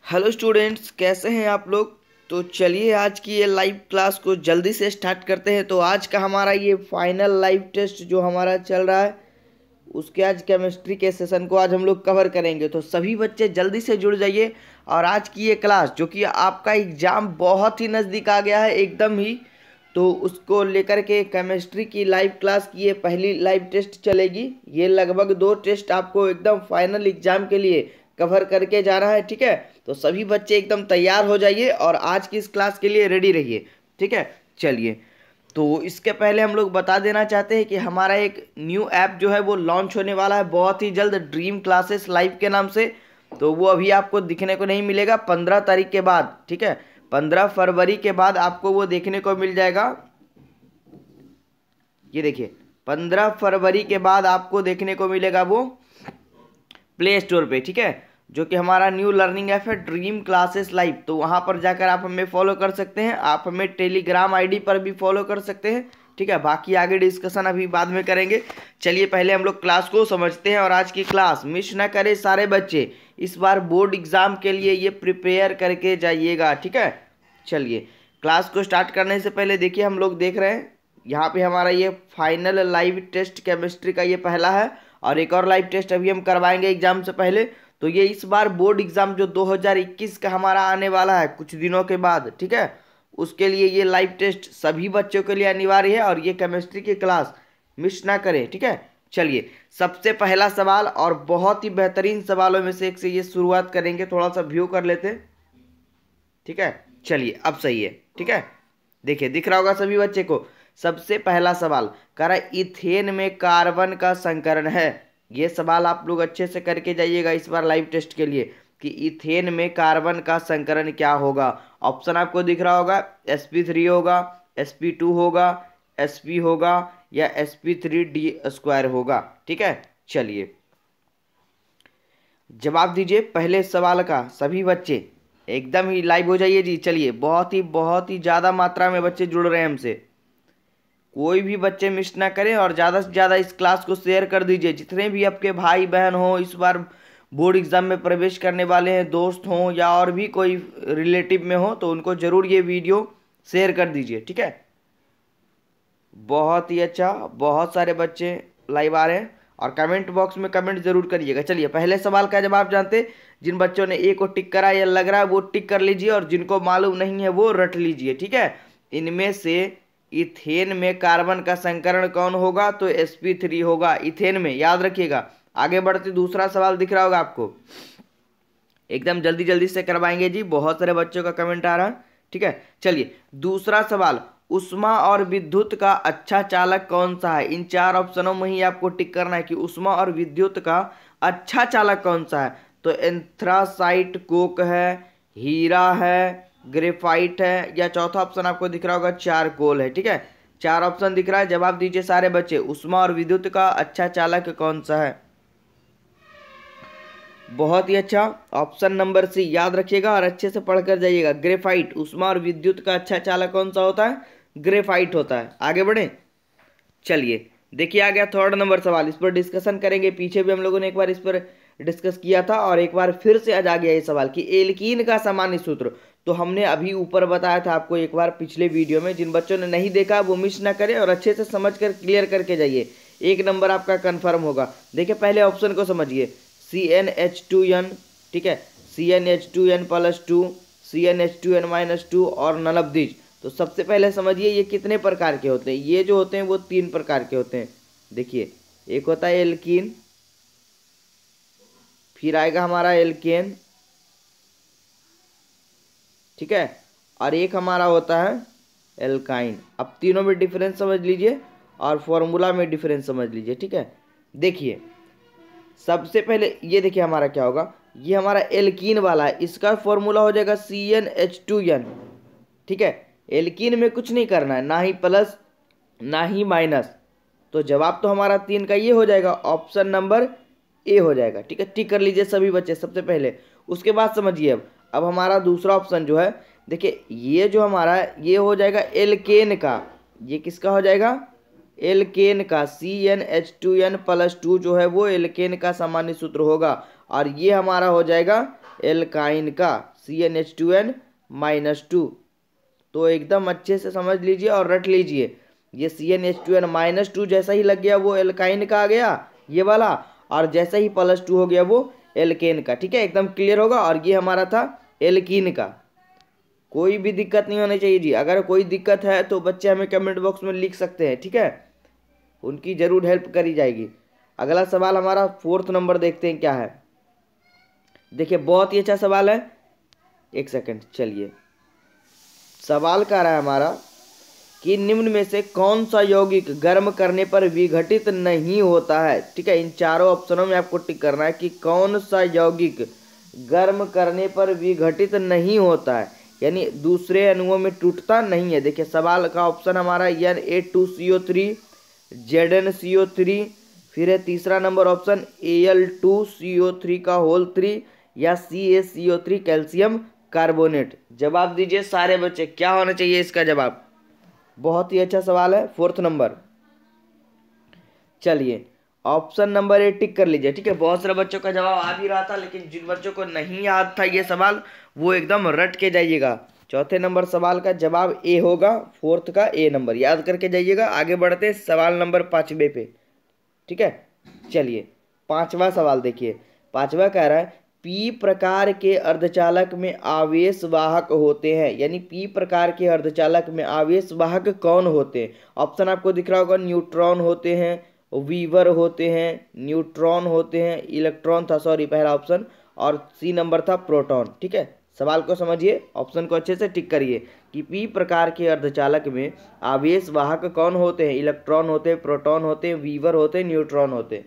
Hello students, कैसे हैं आप लोग। तो चलिए आज की ये लाइव क्लास को जल्दी से स्टार्ट करते हैं। तो आज का हमारा ये फाइनल लाइव टेस्ट जो हमारा चल रहा है उसके आज केमिस्ट्री के सेशन को आज हम लोग कवर करेंगे। तो सभी बच्चे जल्दी से जुड़ जाइए। और आज की ये क्लास जो कि आपका एग्ज़ाम बहुत ही नज़दीक आ गया है एकदम ही, तो उसको लेकर के केमिस्ट्री की लाइव क्लास की ये पहली लाइव टेस्ट चलेगी। ये लगभग 2 टेस्ट आपको एकदम फाइनल एग्जाम के लिए कवर करके जाना है, ठीक है। तो सभी बच्चे एकदम तैयार हो जाइए और आज की इस क्लास के लिए रेडी रहिए, ठीक है। चलिए, तो इसके पहले हम लोग बता देना चाहते हैं कि हमारा एक न्यू ऐप जो है वो लॉन्च होने वाला है बहुत ही जल्द, ड्रीम क्लासेस लाइव के नाम से। तो वो अभी आपको दिखने को नहीं मिलेगा, 15 तारीख के बाद, ठीक है। 15 फरवरी के बाद आपको वो देखने को मिल जाएगा। ये देखिए, 15 फरवरी के बाद आपको देखने को मिलेगा वो प्ले स्टोर पे, ठीक है। जो कि हमारा न्यू लर्निंग ऐप है ड्रीम क्लासेस लाइव। तो वहाँ पर जाकर आप हमें फॉलो कर सकते हैं। आप हमें टेलीग्राम आईडी पर भी फॉलो कर सकते हैं, ठीक है। बाकी आगे डिस्कशन अभी बाद में करेंगे। चलिए पहले हम लोग क्लास को समझते हैं। और आज की क्लास मिस ना करें सारे बच्चे, इस बार बोर्ड एग्जाम के लिए ये प्रिपेयर करके जाइएगा, ठीक है। चलिए क्लास को स्टार्ट करने से पहले देखिए, हम लोग देख रहे हैं यहाँ पे हमारा ये फाइनल लाइव टेस्ट केमिस्ट्री का ये पहला है। और एक और लाइव टेस्ट अभी हम करवाएंगे एग्जाम से पहले। तो ये इस बार बोर्ड एग्जाम जो 2021 का हमारा आने वाला है कुछ दिनों के बाद, ठीक है, उसके लिए ये लाइव टेस्ट सभी बच्चों के लिए अनिवार्य है। और ये केमिस्ट्री की क्लास मिस ना करें, ठीक है। चलिए सबसे पहला सवाल, और बहुत ही बेहतरीन सवालों में से एक से ये शुरुआत करेंगे। थोड़ा सा व्यू कर लेते हैं, ठीक है। चलिए अब सही है, ठीक है। देखिए दिख रहा होगा सभी बच्चे को। सबसे पहला सवाल कह रहा है इथेन में कार्बन का संकरण है। ये सवाल आप लोग अच्छे से करके जाइएगा इस बार लाइव टेस्ट के लिए कि इथेन में कार्बन का संकरण क्या होगा। ऑप्शन आपको दिख रहा होगा, sp3 होगा, sp2 होगा, sp होगा, या sp3d² होगा, ठीक है। चलिए जवाब दीजिए पहले सवाल का सभी बच्चे, एकदम ही लाइव हो जाइए जी। चलिए बहुत ही ज़्यादा मात्रा में बच्चे जुड़ रहे हैं हमसे, कोई भी बच्चे मिस ना करें। और ज़्यादा से ज़्यादा इस क्लास को शेयर कर दीजिए। जितने भी आपके भाई बहन हो इस बार बोर्ड एग्ज़ाम में प्रवेश करने वाले हैं, दोस्त हों या और भी कोई रिलेटिव में हो, तो उनको ज़रूर ये वीडियो शेयर कर दीजिए, ठीक है। बहुत ही अच्छा, बहुत सारे बच्चे लाइव आ रहे हैं। और कमेंट बॉक्स में कमेंट जरूर करिएगा। चलिए पहले सवाल का जवाब जानते हैं। जिन बच्चों ने ए को टिक करा या लग रहा है वो टिक कर लीजिए, और जिनको मालूम नहीं है वो रट लीजिए, ठीक है। इनमें से इथेन में कार्बन का संकरण कौन होगा, तो sp3 होगा इथेन में, याद रखिएगा। आगे बढ़ते दूसरा सवाल दिख रहा होगा आपको, एकदम जल्दी जल्दी से करवाएंगे जी, बहुत सारे बच्चों का कमेंट आ रहा है, ठीक है। चलिए दूसरा सवाल, उष्मा और विद्युत का अच्छा चालक कौन सा है। इन 4 ऑप्शनों में ही आपको टिक करना है कि उष्मा और विद्युत का अच्छा चालक कौन सा है। तो एंथ्रासाइट कोक है, हीरा है, ग्रेफाइट है, या चौथा ऑप्शन आपको दिख रहा होगा चारकोल है, ठीक है। 4 ऑप्शन दिख रहा है, जवाब दीजिए सारे बच्चे। उष्मा और विद्युत का अच्छा चालक कौन सा है। बहुत ही अच्छा, ऑप्शन नंबर सी याद रखिएगा और अच्छे से पढ़कर जाइएगा। ग्रेफाइट, उष्मा और विद्युत का अच्छा चालक कौन सा होता है, ग्रेफाइट होता है। आगे बढ़े, चलिए देखिए आ गया थर्ड नंबर सवाल, इस पर डिस्कशन करेंगे। पीछे भी हम लोगों ने एक बार इस पर डिस्कस किया था, और एक बार फिर से आज आ गया ये सवाल कि एल्कीन का सामान्य सूत्र। तो हमने अभी ऊपर बताया था आपको एक बार पिछले वीडियो में, जिन बच्चों ने नहीं देखा वो मिस ना करें और अच्छे से समझ कर क्लियर करके जाइए, 1 नंबर आपका कन्फर्म होगा। देखिए पहले ऑप्शन को समझिए, CnH2n, ठीक है, CnH2n+2, CnH2n-2 और नल ऑफ दिस। तो सबसे पहले समझिए ये कितने प्रकार के होते हैं। ये जो होते हैं वो 3 प्रकार के होते हैं। देखिए एक होता है एल्कीन, फिर आएगा हमारा एल्केन, ठीक है, और एक हमारा होता है एल्काइन। अब तीनों में डिफरेंस समझ लीजिए और फॉर्मूला में डिफरेंस समझ लीजिए, ठीक है। देखिए सबसे पहले ये देखिए हमारा क्या होगा, ये हमारा एल्कीन वाला है, इसका फॉर्मूला हो जाएगा CnH2n, ठीक है। एल्कीन में कुछ नहीं करना है, ना ही प्लस ना ही माइनस। तो जवाब तो हमारा 3 का ये हो जाएगा, ऑप्शन नंबर ए हो जाएगा, ठीक है। टिक कर लीजिए सभी बच्चे सबसे पहले। उसके बाद समझिए अब हमारा दूसरा ऑप्शन जो है, देखिए ये जो हमारा है ये हो जाएगा एल्केन का। ये किसका हो जाएगा, एल्केन का। CnH2n+2 जो है वो एल्केन का सामान्य सूत्र होगा। और ये हमारा हो जाएगा एल्काइन का CnH2n-2। तो एकदम अच्छे से समझ लीजिए और रट लीजिए, ये CnH2n-2 जैसा ही लग गया वो एल्काइन का आ गया ये वाला, और जैसा ही +2 हो गया वो एल्केन का। ठीक है, एकदम क्लियर होगा। और ये हमारा था एल्कीन का। कोई भी दिक्कत नहीं होनी चाहिए जी। अगर कोई दिक्कत है तो बच्चे हमें कमेंट बॉक्स में लिख सकते हैं, ठीक है, उनकी ज़रूर हेल्प करी जाएगी। अगला सवाल हमारा 4th नंबर देखते हैं क्या है। देखिए बहुत ही अच्छा सवाल है, एक सेकंड चलिए। सवाल कह रहा है हमारा कि निम्न में से कौन सा यौगिक गर्म करने पर विघटित नहीं होता है। ठीक है, इन चारों ऑप्शनों में आपको टिक करना है कि कौन सा यौगिक गर्म करने पर विघटित नहीं होता है, यानी दूसरे अणुओं में टूटता नहीं है। देखिए सवाल का ऑप्शन हमारा Na2CO3, ZnCO3, फिर है तीसरा नंबर ऑप्शन Al2CO3 का होल 3, या CaCO3 कैल्शियम कार्बोनेट। जवाब दीजिए सारे बच्चे, क्या होना चाहिए इसका जवाब। बहुत ही अच्छा सवाल है, 4th नंबर। चलिए ऑप्शन नंबर ए टिक कर लीजिए। ठीक है, बहुत सारे बच्चों का जवाब आ भी रहा था, लेकिन जिन बच्चों को नहीं याद था ये सवाल वो एकदम रट के जाइएगा। चौथे नंबर सवाल का जवाब ए होगा, 4th का ए नंबर याद करके जाइएगा। आगे बढ़ते सवाल नंबर 5वें पे। ठीक है, चलिए 5वां सवाल देखिए। 5वां कह रहा है पी प्रकार के अर्धचालक में आवेश वाहक होते हैं, यानी पी प्रकार के अर्धचालक में आवेश वाहक कौन होते हैं। ऑप्शन आपको दिख रहा होगा, न्यूट्रॉन होते हैं, वीवर होते हैं, न्यूट्रॉन होते हैं, इलेक्ट्रॉन था, सॉरी पहला ऑप्शन, और सी नंबर था प्रोटॉन। ठीक है, सवाल को समझिए, ऑप्शन को अच्छे से टिक करिए कि पी प्रकार के अर्धचालक में आवेश वाहक कौन होते हैं। इलेक्ट्रॉन होते हैं, प्रोटॉन होते हैं, वीवर होते हैं, न्यूट्रॉन होते हैं।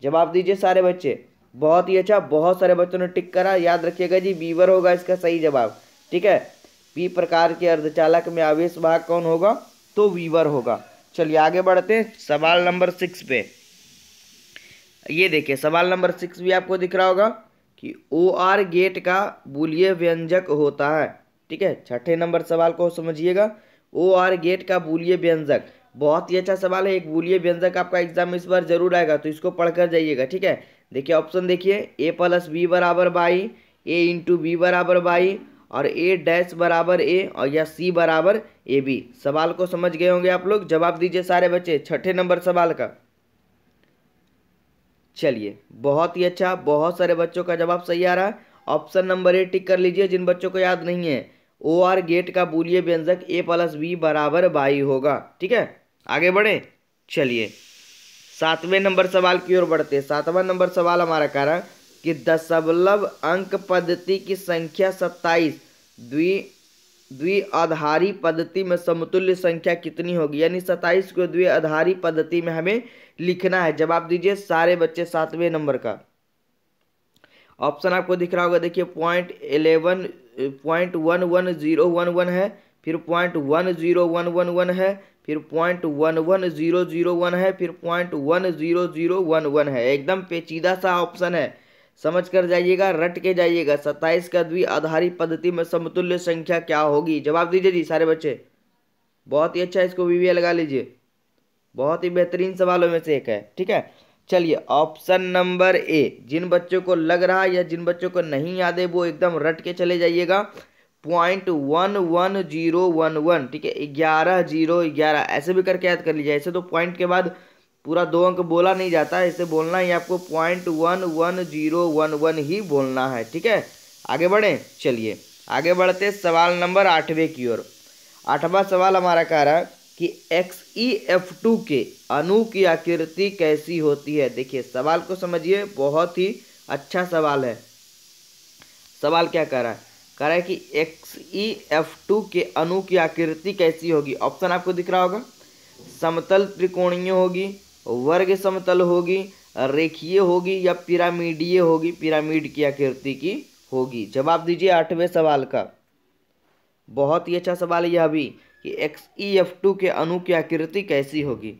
जवाब दीजिए सारे बच्चे। बहुत ही अच्छा, बहुत सारे बच्चों ने टिक करा। याद रखिएगा जी, वीवर होगा इसका सही जवाब। ठीक है, पी प्रकार के अर्धचालक में आवेश वाहक कौन होगा, तो वीवर होगा। चलिए आगे बढ़ते हैं सवाल नंबर 6 पे। ये देखिए सवाल नंबर 6 भी आपको दिख रहा होगा कि OR गेट का बूलिय व्यंजक होता है। ठीक है, छठे नंबर सवाल को समझिएगा, OR गेट का बूलिय व्यंजक। बहुत ही अच्छा सवाल है, एक बूलिय व्यंजक आपका एग्जाम इस बार जरूर आएगा, तो इसको पढ़कर जाइएगा। ठीक है, देखिए ऑप्शन देखिए, A + B = by, A × B = by, और A' बराबर A, और या C = AB। सवाल को समझ गए होंगे आप लोग। जवाब दीजिए सारे बच्चे छठे नंबर सवाल का। चलिए बहुत ही अच्छा, बहुत सारे बच्चों का जवाब सही आ रहा है। ऑप्शन नंबर ए टिक कर लीजिए जिन बच्चों को याद नहीं है। OR गेट का बूलिय व्यंजक A + B = बाई होगा। ठीक है, आगे बढ़े। चलिए 7वें नंबर सवाल की ओर बढ़ते हैं। 7वां नंबर सवाल हमारा कह रहा है कि दशमलव अंक पद्धति की संख्या 27 द्विआधारी पद्धति में समतुल्य संख्या कितनी होगी, यानी 27 को द्विआधारी पद्धति में हमें लिखना है। जवाब दीजिए सारे बच्चे 7वें नंबर का। ऑप्शन आपको दिख रहा होगा, देखिए 0.110111 है, फिर 0.10111 है, फिर 0.11001 है, फिर 0.10011 है। एकदम पेचीदा सा ऑप्शन है, समझ कर जाइएगा, रट के जाइएगा। 27 का द्विआधारी पद्धति में समतुल्य संख्या क्या होगी। जवाब दीजिए जी सारे बच्चे। बहुत ही अच्छा, इसको भी लगा लीजिए, बहुत ही बेहतरीन सवालों में से एक है। ठीक है, चलिए ऑप्शन नंबर ए, जिन बच्चों को लग रहा है या जिन बच्चों को नहीं याद है वो एकदम रट के चले जाइएगा। 0.11011। ठीक है, 11 ऐसे भी करके याद कर लीजिए। ऐसे तो पॉइंट के बाद पूरा 2 अंक बोला नहीं जाता है, इसे बोलना ही आपको 0.11011 ही बोलना है। ठीक है, आगे बढ़े। चलिए आगे बढ़ते सवाल नंबर 8वें की ओर। 8वां सवाल हमारा कह रहा है कि XeF2 के अणु की आकृति कैसी होती है। देखिए सवाल को समझिए, बहुत ही अच्छा सवाल है। सवाल क्या कह रहा है, कह रहा है कि XeF2 के अणु की आकृति कैसी होगी। ऑप्शन आपको दिख रहा होगा, समतल त्रिकोणीय होगी, वर्ग समतल होगी, रेखीय होगी, या पिरामिडीय होगी, पिरामिड की आकृति की होगी। जवाब दीजिए 8वें सवाल का। बहुत ही अच्छा सवाल है यह भी कि XeF2 के अणु की आकृति कैसी होगी।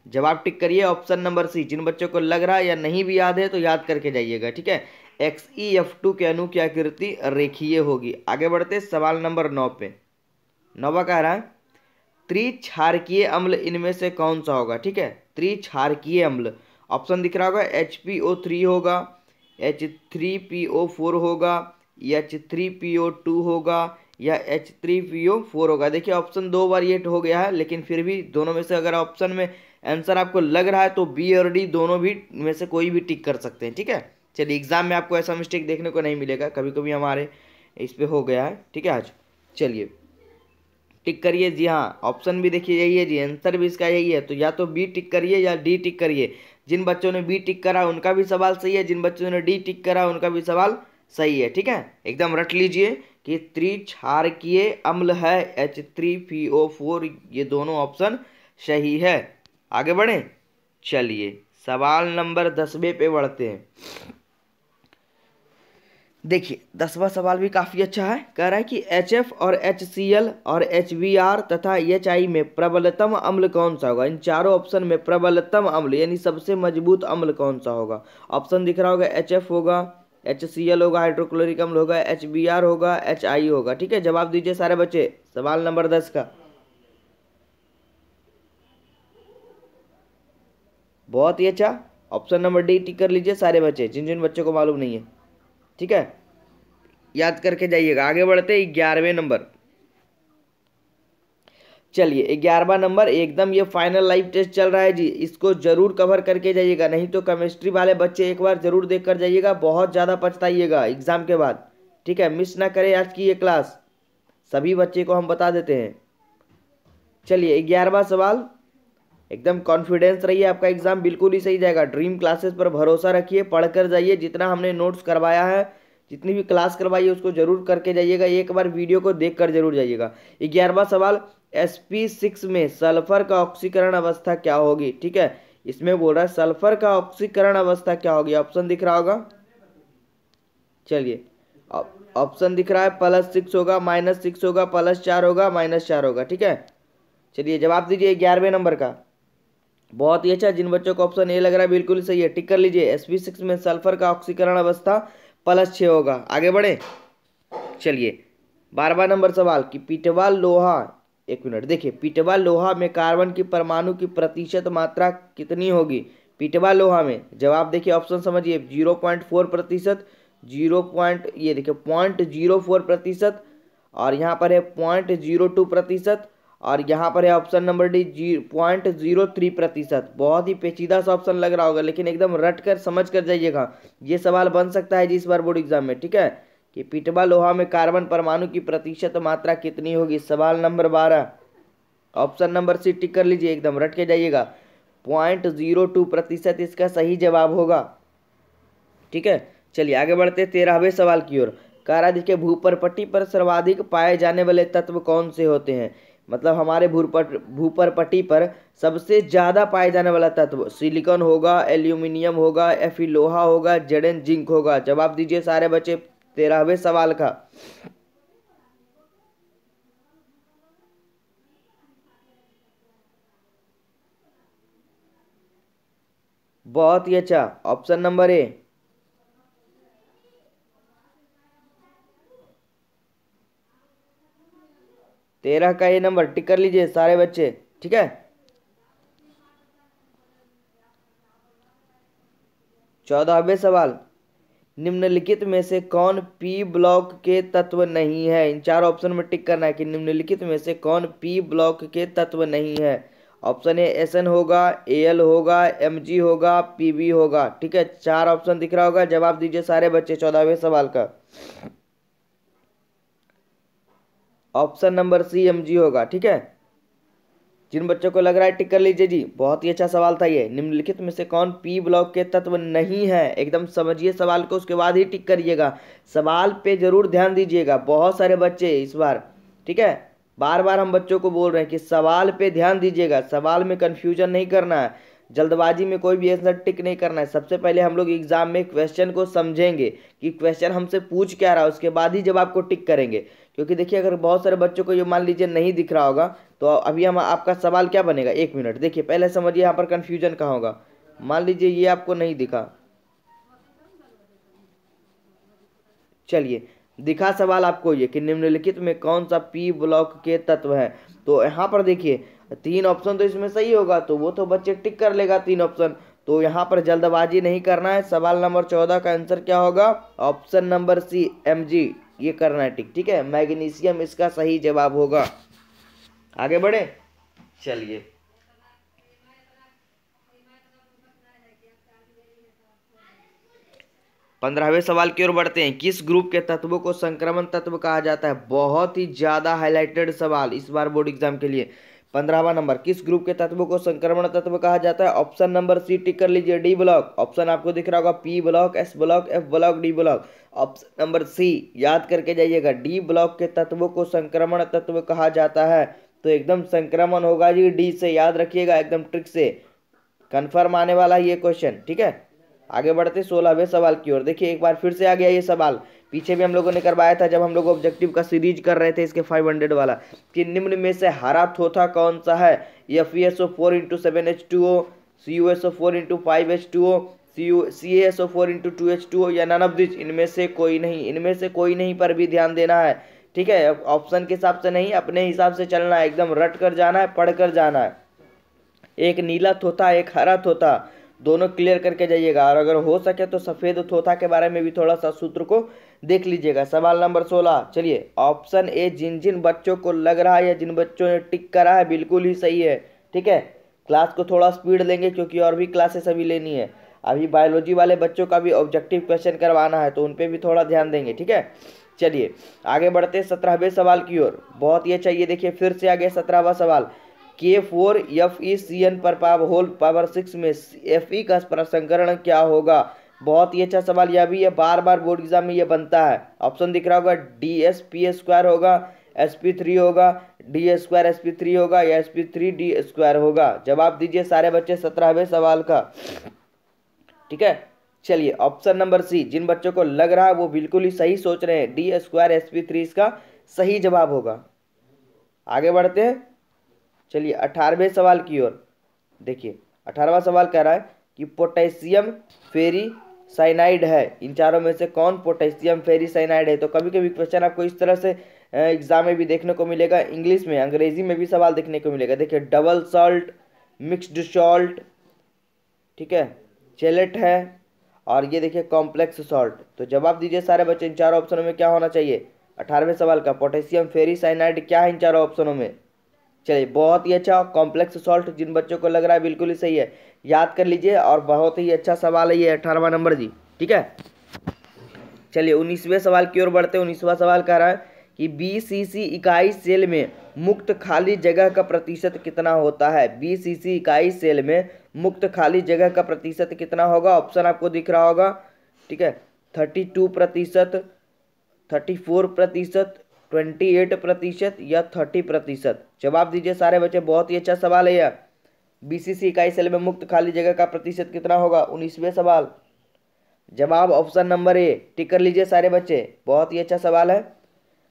जवाब टिक करिए ऑप्शन नंबर सी। जिन बच्चों को लग रहा है या नहीं भी याद है तो याद करके जाइएगा। ठीक है, XeF2 के अणु की आकृति रेखीय होगी। आगे बढ़ते सवाल नंबर 9 पे। 9वां कह रहा है त्रिक्षारकीय अम्ल इनमें से कौन सा होगा। ठीक है, त्रिक्षारकीय अम्ल। ऑप्शन दिख रहा होगा, HPO3 होगा, H3PO4 होगा, H3PO2 होगा या H3PO4 होगा। देखिए ऑप्शन 2 बार ये हो गया है, लेकिन फिर भी दोनों में से अगर ऑप्शन में आंसर आपको लग रहा है तो बी और डी दोनों भी में से कोई भी टिक कर सकते हैं, ठीक है। चलिए एग्जाम में आपको ऐसा मिस्टेक देखने को नहीं मिलेगा, कभी कभी हमारे इस पे हो गया है, ठीक है। आज चलिए टिक करिए। जी हाँ, ऑप्शन भी देखिए यही है जी, आंसर भी इसका यही है। तो या तो बी टिक करिए या डी टिक करिए। जिन बच्चों ने बी टिक करा उनका भी सवाल सही है, जिन बच्चों ने डी टिक करा उनका भी सवाल सही है, ठीक है। एकदम रट लीजिए कि त्रिक्षारकीय अम्ल है H3PO4, ये दोनों ऑप्शन सही है। आगे बढ़े। चलिए सवाल नंबर 10वें पे बढ़ते हैं। देखिए 10वां सवाल भी काफी अच्छा है। कह रहा है कि HF और HCl और HBr तथा HI में प्रबलतम अम्ल कौन सा होगा। इन चारों ऑप्शन में प्रबलतम अम्ल यानी सबसे मजबूत अम्ल कौन सा होगा। ऑप्शन दिख रहा होगा, HF होगा, HCl होगा, हाइड्रोक्लोरिक अम्ल होगा, HBr होगा, HI होगा, ठीक है। जवाब दीजिए सारे बच्चे सवाल नंबर 10 का। बहुत ही अच्छा, ऑप्शन नंबर डी टिक कर लीजिए सारे बच्चे, जिन जिन बच्चों को मालूम नहीं है, ठीक है। याद करके जाइएगा। आगे बढ़ते 11वें नंबर। चलिए 11वां नंबर एकदम ये फाइनल लाइव टेस्ट चल रहा है जी, इसको जरूर कवर करके जाइएगा, नहीं तो केमिस्ट्री वाले बच्चे एक बार जरूर देख कर जाइएगा, बहुत ज़्यादा पछताइएगा एग्जाम के बाद, ठीक है। मिस ना करें आज की ये क्लास, सभी बच्चे को हम बता देते हैं। चलिए 11वां सवाल, एकदम कॉन्फिडेंस रहिए, आपका एग्जाम बिल्कुल ही सही जाएगा। ड्रीम क्लासेस पर भरोसा रखिए, पढ़कर जाइए, जितना हमने नोट्स करवाया है, जितनी भी क्लास करवाई है उसको जरूर करके जाइएगा, एक बार वीडियो को देख कर जरूर जाइएगा। 11वां सवाल, sp6 में सल्फर का ऑक्सीकरण अवस्था क्या होगी, ठीक है। इसमें बोल रहा है सल्फर का ऑक्सीकरण अवस्था क्या होगी। ऑप्शन दिख रहा होगा, चलिए ऑप्शन दिख रहा है +6 होगा, -6 होगा, +4 होगा, -4 होगा, ठीक है। चलिए जवाब दीजिए 11वें नंबर का। बहुत ही अच्छा, जिन बच्चों को ऑप्शन ए लग रहा है बिल्कुल सही है, टिक कर लीजिए। sp6 में सल्फर का ऑक्सीकरण अवस्था +6 होगा। आगे बढ़े। चलिए 12वां नंबर सवाल कि पिटवा लोहा, एक मिनट देखिए, पिटवा लोहा में कार्बन की परमाणु की प्रतिशत मात्रा कितनी होगी। पिटवा लोहा में जवाब देखिए, ऑप्शन समझिए, 0.4%, 0. ये देखिए 0.04%, और यहाँ पर है 0.02%, और यहाँ पर है ऑप्शन नंबर डी 0.03%। बहुत ही पेचीदा सा ऑप्शन लग रहा होगा, लेकिन एकदम रट कर समझ कर जाइएगा, ये सवाल बन सकता है जी इस बार बोर्ड एग्जाम में, ठीक है। कि पिटवा लोहा में कार्बन परमाणु की प्रतिशत मात्रा कितनी होगी। सवाल नंबर 12, ऑप्शन नंबर सी टिक कर लीजिए, एकदम रट के जाइएगा। 0.02% इसका सही जवाब होगा, ठीक है। चलिए आगे बढ़ते 13वें सवाल की ओर। कह रहा है देखिए, भूपरपट्टी पर सर्वाधिक पाए जाने वाले तत्व कौन से होते हैं। मतलब हमारे भूपरपट्टी पर सबसे ज्यादा पाए जाने वाला तत्व सिलिकॉन होगा, एल्यूमिनियम होगा, Fe लोहा होगा, Zn जिंक होगा। जवाब दीजिए सारे बच्चे 13वें सवाल का। बहुत ही अच्छा, ऑप्शन नंबर ए। 13 का ये नंबर टिक कर लीजिए सारे बच्चे, ठीक है। 14वें सवाल, निम्नलिखित में से कौन पी ब्लॉक के तत्व नहीं है। इन चार ऑप्शन में टिक करना है कि निम्नलिखित में से कौन पी ब्लॉक के तत्व नहीं है। ऑप्शन ए SN होगा, Al होगा, Mg होगा, Pb होगा, ठीक है। चार ऑप्शन दिख रहा होगा, जवाब दीजिए सारे बच्चे 14वें सवाल का। ऑप्शन नंबर सी Mg होगा, ठीक है। जिन बच्चों को लग रहा है टिक कर लीजिए जी, बहुत ही अच्छा सवाल था ये। निम्नलिखित में से कौन पी ब्लॉक के तत्व नहीं है, एकदम समझिए सवाल को, उसके बाद ही टिक करिएगा। सवाल पे जरूर ध्यान दीजिएगा, बहुत सारे बच्चे इस बार, ठीक है, बार बार हम बच्चों को बोल रहे हैं कि सवाल पे ध्यान दीजिएगा, सवाल में कंफ्यूजन नहीं करना है, जल्दबाजी में कोई भी आंसर टिक नहीं करना है। सबसे पहले हम लोग एग्जाम में क्वेश्चन को समझेंगे कि क्वेश्चन हमसे पूछ क्या रहा है, उसके बाद ही जब आपको टिक करेंगे। क्योंकि देखिए अगर बहुत सारे बच्चों को ये मान लीजिए नहीं दिख रहा होगा, तो अभी हम आपका सवाल क्या बनेगा, 1 मिनट देखिए, पहले समझिए यहाँ पर कंफ्यूजन कहाँ होगा। मान लीजिए ये आपको नहीं दिखा, चलिए दिखा सवाल आपको ये कि निम्नलिखित में कौन सा पी ब्लॉक के तत्व है। तो यहाँ पर देखिए 3 ऑप्शन तो इसमें सही होगा, तो वो तो बच्चे टिक कर लेगा 3 ऑप्शन। तो यहाँ पर जल्दबाजी नहीं करना है। सवाल नंबर 14 का आंसर क्या होगा? ऑप्शन नंबर सी Mg, ये करना है टिक। ठीक है, मैग्नीशियम इसका सही जवाब होगा। आगे बढ़े, चलिए 15वें सवाल की ओर बढ़ते हैं। किस ग्रुप के तत्वों को संक्रमण तत्व कहा जाता है? बहुत ही ज्यादा हाईलाइटेड सवाल इस बार बोर्ड एग्जाम के लिए। 15वां नंबर, किस ग्रुप के तत्वों को संक्रमण तत्व कहा जाता है? ऑप्शन नंबर सी टिक कर लीजिए, डी ब्लॉक। ऑप्शन आपको दिख रहा होगा, P block, S block, F block, D block. Option number C याद करके जाइएगा, डी ब्लॉक के तत्वों को संक्रमण तत्व कहा जाता है। तो एकदम संक्रमण होगा जी डी से, याद रखिएगा एकदम ट्रिक से, कन्फर्म आने वाला ये क्वेश्चन। ठीक है, आगे बढ़ते 16वें सवाल की ओर। देखिए एक बार फिर से आ गया ये सवाल, पीछे भी हम लोगों ने करवाया था जब हम लोग ऑब्जेक्टिव का सीरीज कर रहे थे इसके 500 वाला, कि निम्न में से हरा थोथा कौन सा है? FeSO4 × 7H2O, CuSO4 × 5H2O, CaSO4 × 2H2O, या नन ऑफ दिस, इनमें से कोई नहीं। इनमें से कोई नहीं पर भी ध्यान देना है। ठीक है, ऑप्शन के हिसाब से नहीं, अपने हिसाब से चलना है, एकदम रट कर जाना है, पढ़ कर जाना है। एक नीला तोता, एक हरा तोता, दोनों क्लियर करके जाइएगा। और अगर हो सके तो सफेद तोता के बारे में भी थोड़ा सा सूत्र को देख लीजिएगा। सवाल नंबर 16, चलिए ऑप्शन ए, जिन जिन बच्चों को लग रहा है या जिन बच्चों ने टिक करा है बिल्कुल ही सही है। ठीक है, क्लास को थोड़ा स्पीड लेंगे क्योंकि और भी क्लासेस अभी लेनी है। अभी बायोलॉजी वाले बच्चों का भी ऑब्जेक्टिव क्वेश्चन करवाना है तो उन पर भी थोड़ा ध्यान देंगे। ठीक है, चलिए आगे बढ़ते 17वें सवाल की ओर। बहुत ही अच्छा, ये देखिए फिर से आ गया 17वां सवाल। K4FeCN पर होल पावर 6 में Fe का प्रसंकरण क्या होगा? बहुत ही अच्छा सवाल, यह भी है बार बार बोर्ड एग्जाम में ये बनता है। ऑप्शन दिख रहा होगा, DsP² होगा, sp3 होगा, D² sp3 होगा, या sp3D² होगा। जवाब दीजिए सारे बच्चे 17वें सवाल का। ठीक है, चलिए ऑप्शन नंबर सी, जिन बच्चों को लग रहा है वो बिल्कुल ही सही सोच रहे हैं, D² sp3 इसका सही जवाब होगा। आगे बढ़ते हैं, चलिए 18वें सवाल की ओर। देखिए 18वां सवाल कह रहा है कि पोटेशियम फेरी साइनाइड है, इन चारों में से कौन पोटेशियम फेरी साइनाइड है? तो कभी कभी क्वेश्चन आपको इस तरह से एग्जाम में भी देखने को मिलेगा, इंग्लिश में, अंग्रेजी में भी सवाल देखने को मिलेगा। देखिए डबल सॉल्ट, मिक्स्ड सॉल्ट, ठीक है, चेलेट है, और ये देखिए कॉम्प्लेक्स सॉल्ट। तो जवाब दीजिए सारे बच्चे, इन चारों ऑप्शनों में क्या होना चाहिए? 18वें सवाल का पोटेशियम फेरी साइनाइड क्या है इन चारों ऑप्शनों में? चलिए बहुत ही अच्छा, कॉम्प्लेक्स सॉल्ट जिन बच्चों को लग रहा है बिल्कुल ही सही है, याद कर लीजिए। और बहुत ही अच्छा सवाल है ये 18वां नंबर जी। ठीक है, चलिए 19वें सवाल की ओर बढ़ते हैं। 19वां सवाल कह रहा है कि BCC इकाई सेल में मुक्त खाली जगह का प्रतिशत कितना होता है? BCC इकाई सेल में मुक्त खाली जगह का प्रतिशत कितना होगा? ऑप्शन आपको दिख रहा होगा। ठीक है, 32%, 34%, 28% या 30%। जवाब दीजिए सारे बच्चे, बहुत ही अच्छा सवाल है यह। BCC इकाई सेल में मुक्त खाली जगह का प्रतिशत कितना होगा? 19वें सवाल, जवाब ऑप्शन नंबर ए, टिक कर लीजिए सारे बच्चे, बहुत ही अच्छा सवाल है।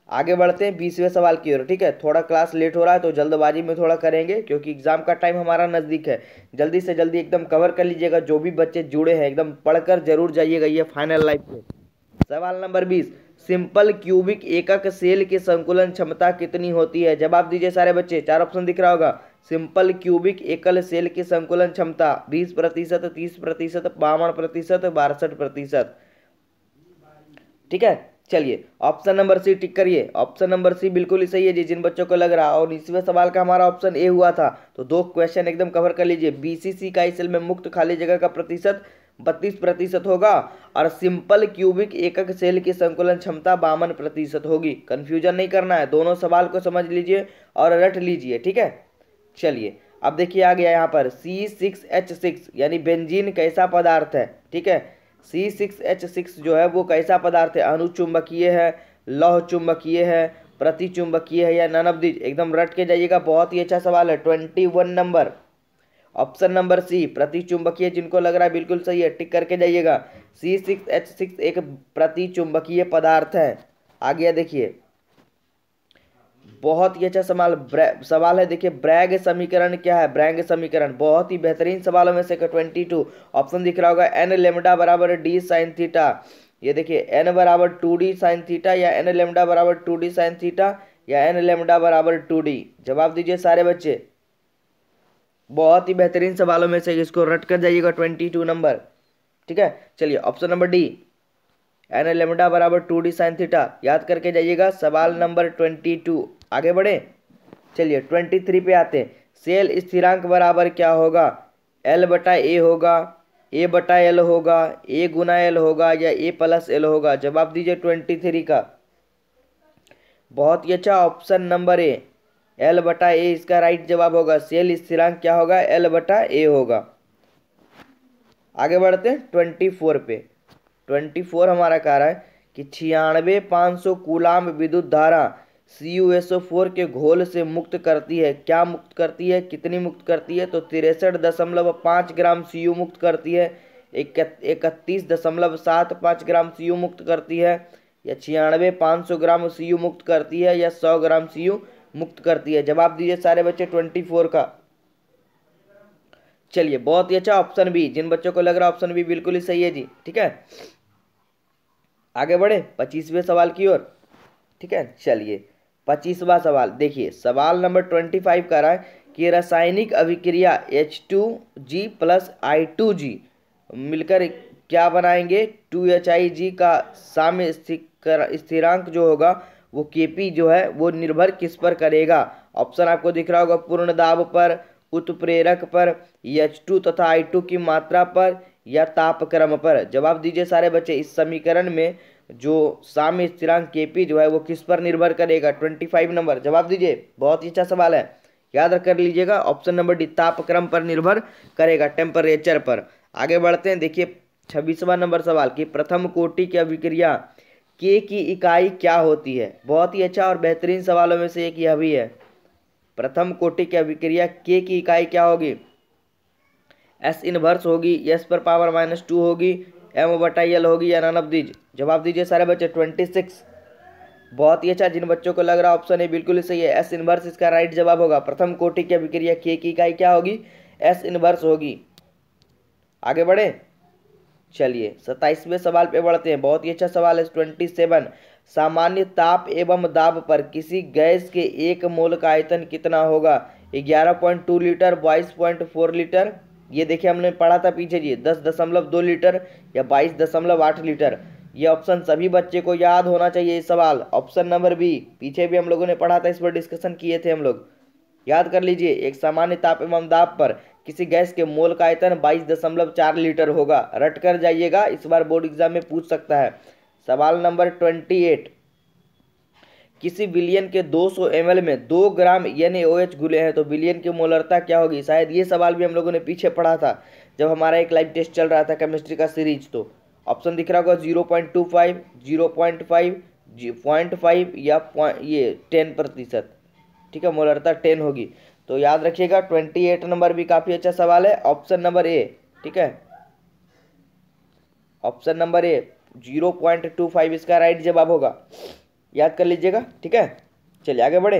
आगे बढ़ते हैं 20वें सवाल की ओर। ठीक है, थोड़ा क्लास लेट हो रहा है तो जल्दबाजी में थोड़ा करेंगे क्योंकि एग्जाम का टाइम हमारा नज़दीक है। जल्दी से जल्दी एकदम कवर कर लीजिएगा, जो भी बच्चे जुड़े हैं एकदम पढ़कर जरूर जाइएगा ये फाइनल लाइफ में। सवाल नंबर 20, सिंपल क्यूबिक एकक सेल की संकुलन क्षमता कितनी होती है? जवाब दीजिए सारे बच्चे, चार ऑप्शन दिख रहा होगा। सिंपल क्यूबिक एकल सेल की संकुलन क्षमता 20%, 30%, 52%, 62%। ठीक है, चलिए ऑप्शन नंबर सी टिक करिए, ऑप्शन नंबर सी बिल्कुल ही सही है जी, जिन बच्चों को लग रहा है। और 19वें सवाल का हमारा ऑप्शन ए हुआ था, तो दो क्वेश्चन एकदम कवर कर लीजिए। BCC इकाई सेल में मुक्त खाली जगह का प्रतिशत 32% होगा और सिंपल क्यूबिक एकक सेल की संकुलन क्षमता 52% होगी। कंफ्यूजन नहीं करना है, दोनों सवाल को समझ लीजिए और रट लीजिए। ठीक है, चलिए अब देखिए आ गया यहाँ पर C6H6 यानी बेंजीन कैसा पदार्थ है? ठीक है, C6H6 जो है वो कैसा पदार्थ है? अनुचुंबकीय है, लौह चुंबकीय है, प्रतिचुंबकीय है, या नन ऑफ दिस? एकदम रट के जाइएगा, बहुत ही अच्छा सवाल है। 21 नंबर, ऑप्शन नंबर सी प्रतिचुंबकीय, जिनको लग रहा है बिल्कुल सही है टिक करके जाइएगा। C6H6 एक प्रतिचुंबकीय पदार्थ है। आ गया देखिए, बहुत ही अच्छा सवाल है। देखिए ब्रैग समीकरण क्या है? ब्रैग समीकरण बहुत ही बेहतरीन सवालों में से 22 ऑप्शन दिख रहा होगा, n लेमडा बराबर d साइन थीटा। ये देखिए n बराबर 2d साइन थीटा, या n लेमडा बराबर 2d साइन थीटा, या n लेमडा बराबर 2d। जवाब दीजिए सारे बच्चे। बहुत ही बेहतरीन सवालों में से, इसको रट कर जाइएगा 22 नंबर। ठीक है, चलिए option number D, N lambda बराबर 2d साइन थीटा, याद करके जाइएगा। सवाल नंबर 22। आगे बढ़े, चलिए 23 पे आते हैं। सेल स्थिरांक बराबर क्या होगा? एल बटा ए होगा, ए बटा एल होगा, ए गुना एल होगा, या ए प्लस एल होगा? जवाब दीजिए 23 का। बहुत ही अच्छा, ऑप्शन नंबर ए, एल बटा ए इसका राइट जवाब होगा। सेल स्थिरांक क्या होगा? एल बटा ए होगा। आगे बढ़ते हैं 24 पे। 24 हमारा कह रहा है कि 96,500 कूलाम विद्युत धारा CuSO4 के घोल से मुक्त करती है। क्या मुक्त करती है? कितनी मुक्त करती है? तो 63.5 ग्राम Cu मुक्त करती है, 31.75 ग्राम Cu मुक्त करती है, या 96,500 ग्राम Cu मुक्त करती है, या 100 ग्राम Cu मुक्त करती है? जवाब दीजिए सारे बच्चे 24 का। चलिए बहुत ही अच्छा, ऑप्शन बी। जिन बच्चों को लग रहा है ऑप्शन बी बिल्कुल ही सही है जी। ठीक है, आगे बढ़े 25वें सवाल की ओर। ठीक है, चलिए 25वां सवाल देखिए। सवाल नंबर 25 कह रहा है कि रासायनिक अभिक्रिया H2G प्लस I2G मिलकर क्या बनाएंगे? 2HIG का साम्य स्थिरांक जो होगा वो Kp जो है वो निर्भर किस पर करेगा? ऑप्शन आपको दिख रहा होगा, पूर्ण दाब पर, उत्प्रेरक पर, H2 तथा I2 की मात्रा पर, या तापक्रम पर? जवाब दीजिए सारे बच्चे। इस समीकरण में जो साम्य स्थिरांक Kp जो है वो किस पर निर्भर करेगा? 25 नंबर, जवाब दीजिए। बहुत ही अच्छा सवाल है, याद रख कर लीजिएगा। ऑप्शन नंबर डी, तापक्रम पर निर्भर करेगा, टेम्परेचर पर। आगे बढ़ते हैं, देखिए 26वां नंबर सवाल की प्रथम कोटि की अभिक्रिया के की इकाई क्या होती है? बहुत ही अच्छा और बेहतरीन सवालों में से एक यह भी है। प्रथम कोटि की अभिक्रिया के की इकाई क्या होगी? एस इनवर्स होगी, एस पर पावर -2 होगी, एम बटा एल होगी, या नन ऑफ दीज? जवाब दीजिए सारे बच्चे 26। बहुत ही अच्छा, जिन बच्चों को लग रहा ऑप्शन है बिल्कुल ही सही है, एस इनवर्स इसका राइट जवाब होगा। प्रथम कोटि की अभिक्रिया के की इकाई क्या होगी? एस इनवर्स होगी। आगे बढ़े, चलिए 27वें सवाल पे बढ़ते हैं। बहुत ही अच्छा सवाल है 27। सामान्य ताप एवं दाब पर किसी गैस के 1 मोल का आयतन कितना होगा? 11.2 लीटर, 22.4 लीटर, ये देखिए हमने पढ़ा था पीछे जी, 10.2 लीटर, या 22.8 लीटर? ये ऑप्शन सभी बच्चे को याद होना चाहिए। ये सवाल ऑप्शन नंबर बी, पीछे भी हम लोगों ने पढ़ा था, इस पर डिस्कशन किए थे हम लोग, याद कर लीजिए। एक सामान्य ताप एवं दाब पर किसी गैस के मोल का आयतन 22.4 लीटर होगा। रट कर जाइएगा, इस बार बोर्ड एग्जाम में पूछ सकता है। सवाल नंबर 28, किसी विलियन के 200 ml में 2 ग्राम NaOH घुले हैं तो विलियन की मोलरता क्या होगी? शायद ये सवाल भी हम लोगों ने पीछे पढ़ा था जब हमारा एक लाइव टेस्ट चल रहा था केमिस्ट्री का सीरीज। तो ऑप्शन दिख रहा होगा 0.25, 0.5, 0.5, या ये 10%। ठीक है, मोलरता 10 होगी। तो याद रखिएगा 28 नंबर भी काफ़ी अच्छा सवाल है, ऑप्शन नंबर ए। ठीक है, ऑप्शन नंबर ए 0.25 इसका राइट जवाब होगा, याद कर लीजिएगा। ठीक है, चलिए आगे बढ़े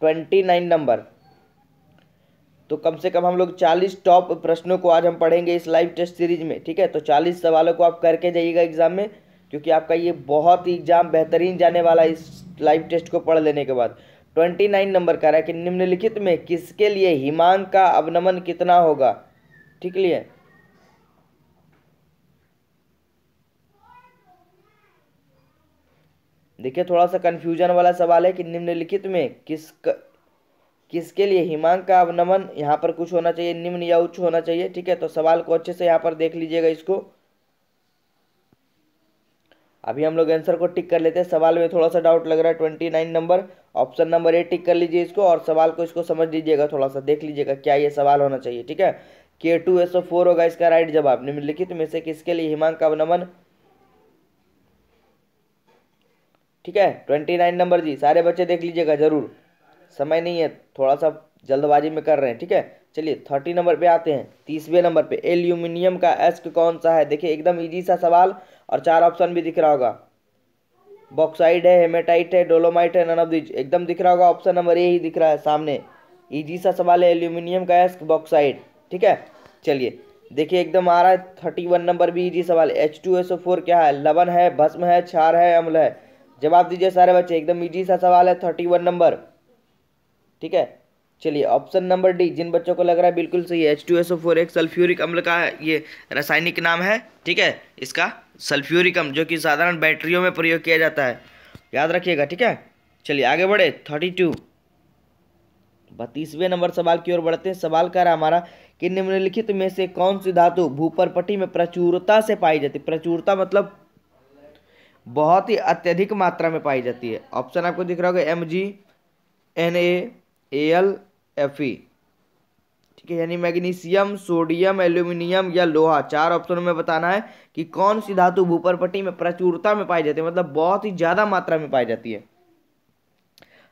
29 नंबर। तो कम से कम हम लोग 40 टॉप प्रश्नों को आज हम पढ़ेंगे इस लाइव टेस्ट सीरीज में। ठीक है, तो 40 सवालों को आप करके जाइएगा एग्जाम में, क्योंकि आपका ये बहुत ही एग्जाम बेहतरीन जाने वाला है इस लाइव टेस्ट को पढ़ लेने के बाद। 29 नंबर कह रहा है कि निम्नलिखित में किसके लिए हिमांक का अवनमन कितना होगा? ठीक लिए, देखिए थोड़ा सा कंफ्यूजन वाला सवाल है कि निम्नलिखित में किसके लिए हिमांक का अवनमन, यहाँ पर कुछ होना चाहिए निम्न या उच्च होना चाहिए। ठीक है, तो सवाल को अच्छे से यहाँ पर देख लीजिएगा इसको। अभी हम लोग आंसर को टिक कर लेते हैं। सवाल में थोड़ा सा डाउट लग रहा है 29 नंबर, ऑप्शन नंबर ए टिक कर लीजिए इसको, और सवाल को इसको समझ लीजिएगा, थोड़ा सा देख लीजिएगा क्या ये सवाल होना चाहिए। ठीक है, K2SO4 होगा इसका राइट जवाब। निम्नलिखित में से किसके लिए हिमांक का अवनमन? ठीक है, 29 नंबर जी, सारे बच्चे देख लीजिएगा जरूर, समय नहीं है, थोड़ा सा जल्दबाजी में कर रहे हैं। ठीक है, चलिए 30 नंबर पे आते हैं। 30वें नंबर पे एल्यूमिनियम का एस्क कौन सा है? देखिए एकदम इजी सा सवाल, और 4 ऑप्शन भी दिख रहा होगा। बॉक्साइड है, हेमेटाइट है, डोलोमाइट है, नन ऑफ दीज? एकदम दिख रहा होगा, ऑप्शन नंबर ए ही दिख रहा है सामने। इजी सा सवाल है, एल्यूमिनियम का एस्क बॉक्साइड। ठीक है, चलिए देखिए एकदम आ रहा है 31 नंबर भी इजी सवाल। H2SO4 क्या है? लवण है, भस्म है, क्षार है, अम्ल है? जवाब दीजिए सारे बच्चे, एकदम इजी सा सवाल है 31 नंबर। ठीक है, चलिए ऑप्शन नंबर डी, जिन बच्चों को लग रहा है बिल्कुल सही है, H2SO4 एक सल्फ्यूरिक अम्ल का ये रासायनिक नाम है, ठीक है, इसका सल्फ्यूरिक अम्ल, जो कि साधारण बैटरियों में प्रयोग किया जाता है, याद रखिएगा, ठीक है। चलिए आगे बढ़े 32वें नंबर सवाल की ओर बढ़ते हैं। सवाल कर रहा हमारा कि निम्नलिखित में से कौन सी धातु भूपर्पटी में प्रचुरता से पाई जाती है। प्रचुरता मतलब बहुत ही अत्यधिक मात्रा में पाई जाती है। ऑप्शन आपको दिख रहा होगा MgNaAlFe, ठीक है, यानी मैग्नीशियम, सोडियम, एल्यूमिनियम या लोहा। 4 ऑप्शनों में बताना है कि कौन सी धातु भूपर्पटी में प्रचुरता में पाई जाती है, मतलब बहुत ही ज्यादा मात्रा में पाई जाती है।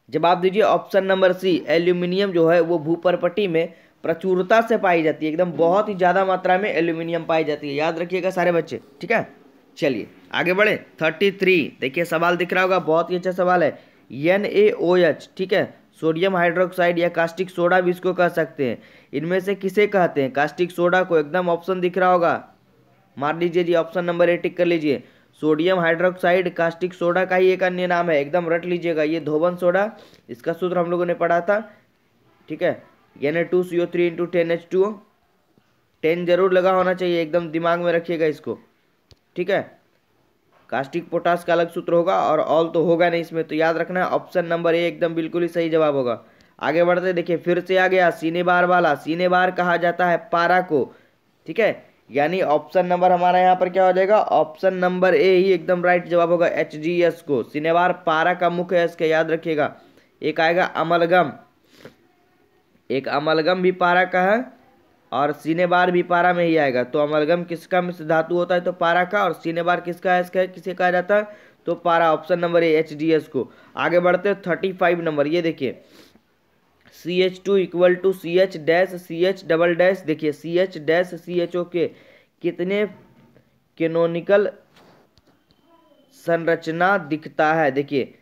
जवाब दीजिए ऑप्शन नंबर सी, एल्यूमिनियम जो है वो भूपर्पटी में प्रचुरता से पाई जाती है, एकदम बहुत ही ज्यादा मात्रा में एल्यूमिनियम पाई जाती है, याद रखिएगा सारे बच्चे, ठीक है। चलिए आगे बढ़े 33, देखिए सवाल दिख रहा होगा, बहुत ही अच्छा सवाल है। NaOH, ठीक है, सोडियम हाइड्रोक्साइड या कास्टिक सोडा भी इसको कह सकते हैं, इनमें से किसे कहते हैं? कास्टिक सोडा को। एकदम ऑप्शन दिख रहा होगा, मार लीजिए जी, ऑप्शन नंबर ए टिक कर लीजिए। सोडियम हाइड्रोक्साइड कास्टिक सोडा का ही एक अन्य नाम है, एकदम रट लीजिएगा, ये धोवन सोडा, इसका सूत्र हम लोगों ने पढ़ा था, ठीक है, Na2CO3 × 10H2O। 10 जरूर लगा होना चाहिए, एकदम दिमाग में रखिएगा इसको, ठीक है। कास्टिक पोटास का अलग सूत्र होगा और ऑल तो होगा नहीं इसमें, तो याद रखना ऑप्शन नंबर ए एकदम बिल्कुल ही सही जवाब होगा। आगे बढ़ते देखिए, फिर से आ गया सीने बार वाला। सीने बार कहा जाता है पारा को, ठीक है, यानी ऑप्शन नंबर हमारा यहाँ पर क्या हो जाएगा, ऑप्शन नंबर ए ही एकदम राइट जवाब होगा, HGS को। सिनेबार पारा का मुख्य है इसके, याद रखिएगा। एक आएगा अमलगम, एक अमलगम भी पारा का है और सीनेबार भी पारा में ही आएगा। तो अमलगम किसका मिश्र धातु होता है, तो पारा का, और सीनेबार किसका है, इसका किसे कहा जाता है, तो पारा। ऑप्शन नंबर ए HGS को। आगे बढ़ते हैं 35 नंबर, ये देखिए CH2 = CH dash CH double dash, देखिए CH डैश CHO के कितने कैनोनिकल संरचना दिखता है। देखिए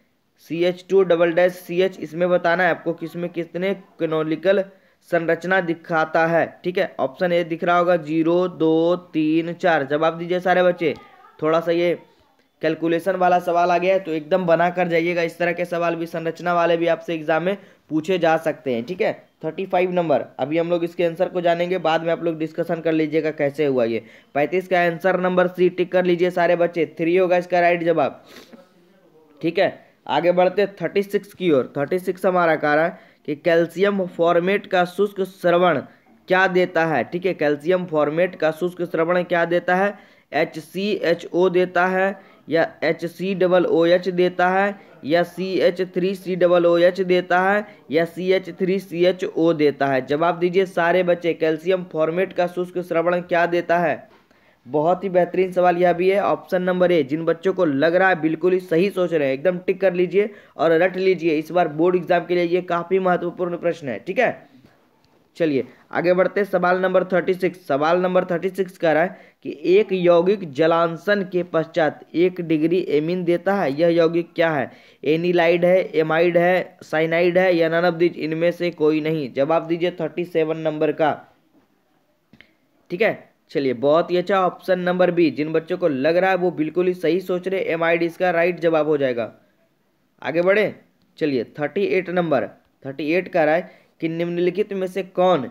CH2 डबल डैश CH, इसमें बताना है आपको किसमें कितने कैनोनिकल संरचना दिखाता है, ठीक है। ऑप्शन ए दिख रहा होगा 0, 2, 3, 4। जवाब दीजिए सारे बच्चे। थोड़ा सा ये कैलकुलेशन वाला सवाल आ गया है, तो एकदम बना कर जाइएगा, इस तरह के सवाल भी संरचना वाले भी आपसे एग्जाम में पूछे जा सकते हैं, ठीक है। 35 नंबर, अभी हम लोग इसके आंसर को जानेंगे, बाद में आप लोग डिस्कशन कर लीजिएगा कैसे हुआ ये। 35 का आंसर नंबर सी टिक कर लीजिए सारे बच्चे, 3 होगा इसका राइट जवाब, ठीक है। आगे बढ़ते 36 की ओर। 36 हमारा कह रहा है कि कैल्शियम फॉर्मेट का शुष्क स्रवण क्या देता है, ठीक है, कैल्शियम फॉर्मेट का शुष्क स्रवण क्या देता है, HCHO देता है या HCOOH देता है या CH3COOH देता है या CH3CHO देता है। जवाब दीजिए सारे बच्चे, कैल्शियम फॉर्मेट का शुष्क स्रवण क्या देता है। बहुत ही बेहतरीन सवाल यह भी है, ऑप्शन नंबर ए। जिन बच्चों को लग रहा है बिल्कुल ही सही सोच रहे हैं, एकदम टिक कर लीजिए और रट लीजिए, इस बार बोर्ड एग्जाम के लिए ये काफी महत्वपूर्ण प्रश्न है, ठीक है। चलिए आगे बढ़ते, सवाल नंबर 36। सवाल नंबर 36 कह रहा है कि एक यौगिक जलांशन के पश्चात 1 डिग्री एमीन देता है, यह यौगिक क्या है? एनिलाइड है, एमाइड है, साइनाइड है या नन ऑफ दिस, इनमें से कोई नहीं। जवाब दीजिए 37 नंबर का, ठीक है। चलिए बहुत ही अच्छा, ऑप्शन नंबर बी। जिन बच्चों को लग रहा है वो बिल्कुल ही सही सोच रहे, एमाइड इसका राइट जवाब हो जाएगा। आगे बढ़े, चलिए 38 नंबर। 38 कह रहा है कि निम्नलिखित में से कौन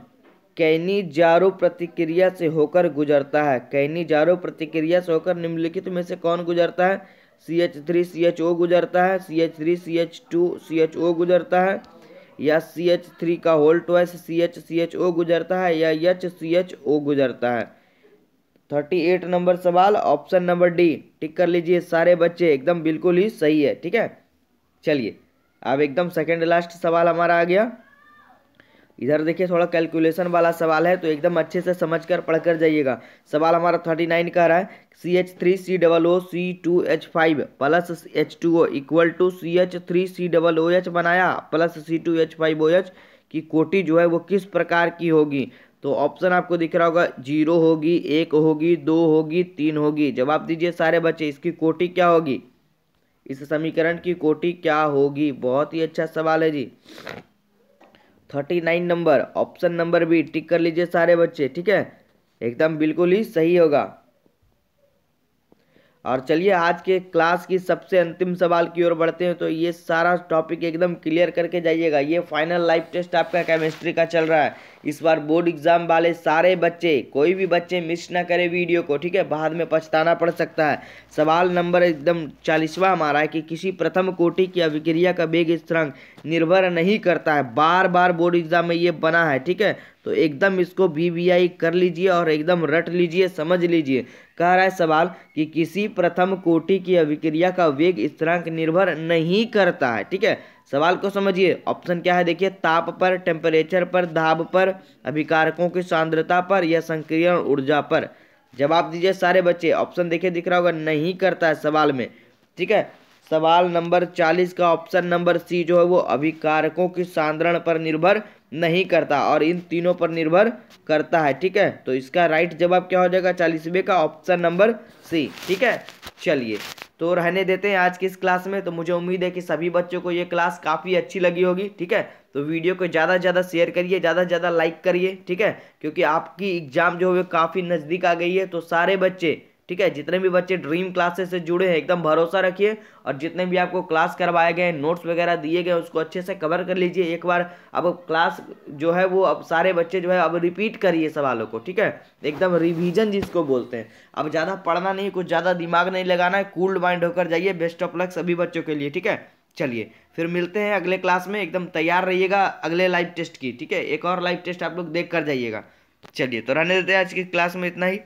कैनिजारो प्रतिक्रिया से होकर गुजरता है। कैनिजारो प्रतिक्रिया से होकर निम्नलिखित में से कौन गुजरता है? CH3CHO गुजरता है, CH3CH2CHO गुजरता है या CH3 का होल ट्वाइस CHCHO गुजरता है या HCHO गुजरता है। 38 नंबर सवाल, ऑप्शन नंबर डी टिक कर लीजिए सारे बच्चे, एकदम बिल्कुल ही सही है, ठीक है। चलिए अब एकदम सेकंड लास्ट सवाल हमारा आ गया। इधर देखिए थोड़ा कैलकुलेशन वाला सवाल है, तो एकदम अच्छे से समझकर पढ़कर जाइएगा। सवाल हमारा 39 कह रहा है CH3COOC2H5 plus H2O equal to CH3COOH बनाया प्लस C2H5OH की कोटि जो है वो किस प्रकार की होगी। तो ऑप्शन आपको दिख रहा होगा 0 होगी, 1 होगी, 2 होगी, 3 होगी। जवाब दीजिए सारे बच्चे, इसकी कोटि क्या होगी, इस समीकरण की कोटि क्या होगी। बहुत ही अच्छा सवाल है जी। 39 number, option number B tick कर लीजिए सारे बच्चे, ठीक है, एकदम बिल्कुल ही सही होगा। और चलिए आज के क्लास की सबसे अंतिम सवाल की ओर बढ़ते हैं। तो ये सारा टॉपिक एकदम क्लियर करके जाइएगा। ये फाइनल लाइव टेस्ट आपका केमिस्ट्री का चल रहा है। इस बार बोर्ड एग्जाम वाले सारे बच्चे, कोई भी बच्चे मिस ना करे वीडियो को, ठीक है, बाद में पछताना पड़ सकता है। सवाल नंबर एकदम 40वां हमारा है कि किसी प्रथम कोटि की अभिक्रिया का वेग स्थिरांक निर्भर नहीं करता है। बार बार बोर्ड एग्जाम में ये बना है, ठीक है, तो एकदम इसको VVI कर लीजिए और एकदम रट लीजिए, समझ लीजिए। कह रहा है सवाल कि किसी प्रथम कोटि की अभिक्रिया का वेग स्थिरांक निर्भर नहीं करता है, ठीक है। सवाल को समझिए। ऑप्शन क्या है देखिए, ताप पर, टेम्परेचर पर, दाब पर, अभिकारकों की सांद्रता पर या संक्रियण ऊर्जा पर। जवाब दीजिए सारे बच्चे। ऑप्शन देखिए दिख रहा होगा, नहीं करता है सवाल में, ठीक है। सवाल नंबर 40 का ऑप्शन नंबर सी जो है वो अभिकारकों की सांद्रण पर निर्भर नहीं करता और इन तीनों पर निर्भर करता है, ठीक है। तो इसका राइट जवाब क्या हो जाएगा 40वें का, ऑप्शन नंबर सी, ठीक है। चलिए तो रहने देते हैं आज की इस क्लास में। तो मुझे उम्मीद है कि सभी बच्चों को ये क्लास काफ़ी अच्छी लगी होगी, ठीक है। तो वीडियो को ज़्यादा से ज़्यादा शेयर करिए, ज़्यादा से ज़्यादा लाइक करिए, ठीक है, क्योंकि आपकी एग्जाम जो है काफ़ी नज़दीक आ गई है। तो सारे बच्चे, ठीक है, जितने भी बच्चे ड्रीम क्लासेस से जुड़े हैं एकदम भरोसा रखिए और जितने भी आपको क्लास करवाए गए, नोट्स वगैरह दिए गए, उसको अच्छे से कवर कर लीजिए एक बार। अब क्लास जो है वो अब सारे बच्चे जो है अब रिपीट करिए सवालों को, ठीक है, एकदम रिवीजन जिसको बोलते हैं। अब ज़्यादा पढ़ना नहीं, कुछ ज़्यादा दिमाग नहीं लगाना है, कूल्ड माइंड होकर जाइए। बेस्ट ऑफ लक सभी बच्चों के लिए, ठीक है। चलिए फिर मिलते हैं अगले क्लास में। एकदम तैयार रहिएगा अगले लाइव टेस्ट की, ठीक है, एक और लाइव टेस्ट आप लोग देख कर जाइएगा। चलिए तो रहने देते हैं आज की क्लास में इतना ही।